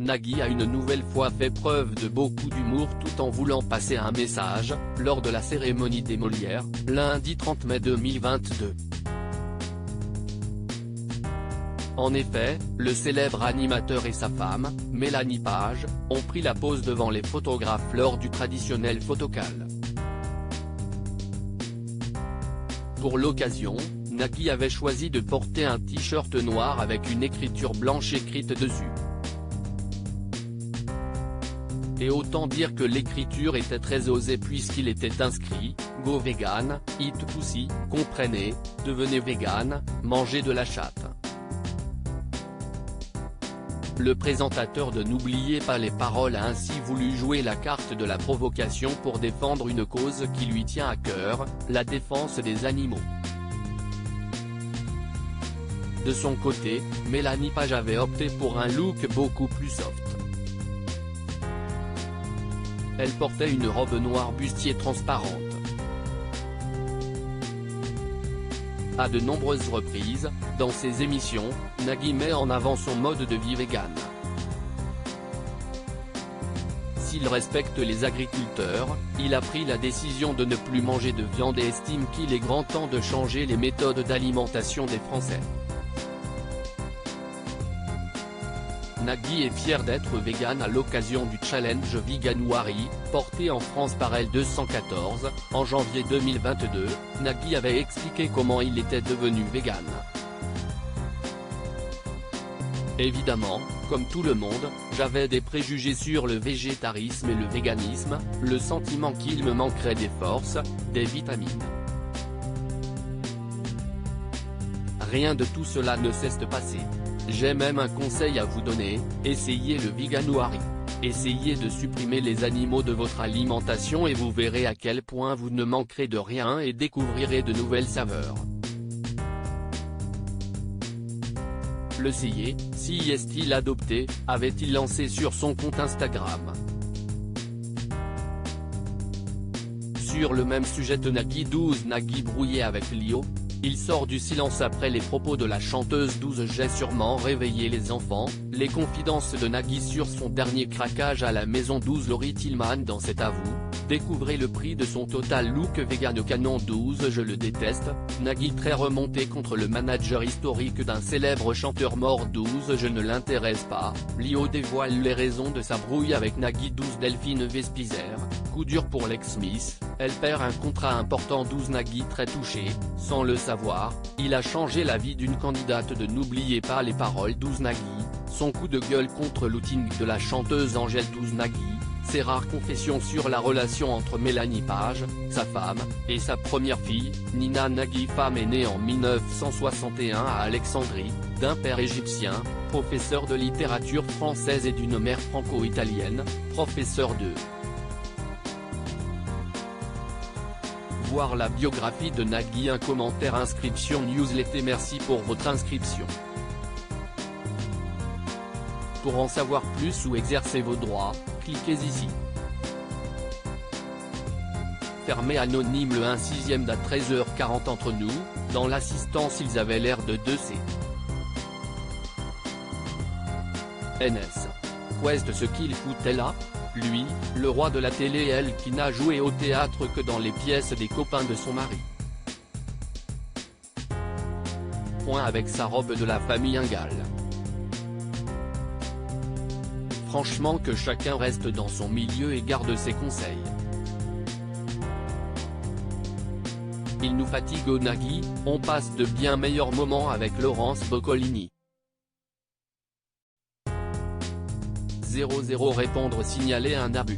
Nagui a une nouvelle fois fait preuve de beaucoup d'humour tout en voulant passer un message, lors de la cérémonie des Molières, lundi 30 mai 2022. En effet, le célèbre animateur et sa femme, Mélanie Page, ont pris la pose devant les photographes lors du traditionnel photocall. Pour l'occasion, Nagui avait choisi de porter un t-shirt noir avec une écriture blanche écrite dessus. Et autant dire que l'écriture était très osée puisqu'il était inscrit « Go vegan, eat pussy », comprenez, devenez vegan, mangez de la chatte. Le présentateur de N'oubliez pas les paroles a ainsi voulu jouer la carte de la provocation pour défendre une cause qui lui tient à cœur, la défense des animaux. De son côté, Mélanie Page avait opté pour un look beaucoup plus soft. Elle portait une robe noire bustier transparente. À de nombreuses reprises, dans ses émissions, Nagui met en avant son mode de vie vegan. S'il respecte les agriculteurs, il a pris la décision de ne plus manger de viande et estime qu'il est grand temps de changer les méthodes d'alimentation des Français. Nagui est fier d'être vegan à l'occasion du challenge Veganuary, porté en France par L214, en janvier 2022, Nagui avait expliqué comment il était devenu vegan. Évidemment, comme tout le monde, j'avais des préjugés sur le végétarisme et le véganisme, le sentiment qu'il me manquerait des forces, des vitamines. Rien de tout cela ne s'est passé. J'ai même un conseil à vous donner, essayez le Veganuary. Essayez de supprimer les animaux de votre alimentation et vous verrez à quel point vous ne manquerez de rien et découvrirez de nouvelles saveurs. Le CIE, si est-il adopté, avait-il lancé sur son compte Instagram. Sur le même sujet de Nagui 12 Nagui brouillé avec Lio. Il sort du silence après les propos de la chanteuse 12 J'ai sûrement réveillé les enfants, les confidences de Nagui sur son dernier craquage à la maison 12 Laurie Tillman dans cet avou, découvrez le prix de son total look vegan canon 12 Je le déteste, Nagui très remonté contre le manager historique d'un célèbre chanteur mort 12 Je ne l'intéresse pas, Lio dévoile les raisons de sa brouille avec Nagui 12 Delphine Vespizer, coup dur pour l'ex-Miss, elle perd un contrat important 12 Nagui très touché, sans le savoir, il a changé la vie d'une candidate de N'oubliez pas les paroles 12 Nagui, son coup de gueule contre l'outing de la chanteuse Angèle 12 Nagui, ses rares confessions sur la relation entre Mélanie Page, sa femme, et sa première fille, Nina Nagui femme est née en 1961 à Alexandrie, d'un père égyptien, professeur de littérature française et d'une mère franco-italienne, professeur de voir la biographie de Nagui un commentaire inscription newsletter merci pour votre inscription. Pour en savoir plus ou exercer vos droits, cliquez ici. Fermé anonyme le 1/6 à 13h40 entre nous, dans l'assistance ils avaient l'air de 2C. NS. Quest ce qu'il foutait là? Lui, le roi de la télé et elle qui n'a joué au théâtre que dans les pièces des copains de son mari. Point avec sa robe de la famille Ingal. Franchement que chacun reste dans son milieu et garde ses conseils. Il nous fatigue au Nagui, on passe de bien meilleurs moments avec Laurence Boccolini. 00 répondre signaler un abus.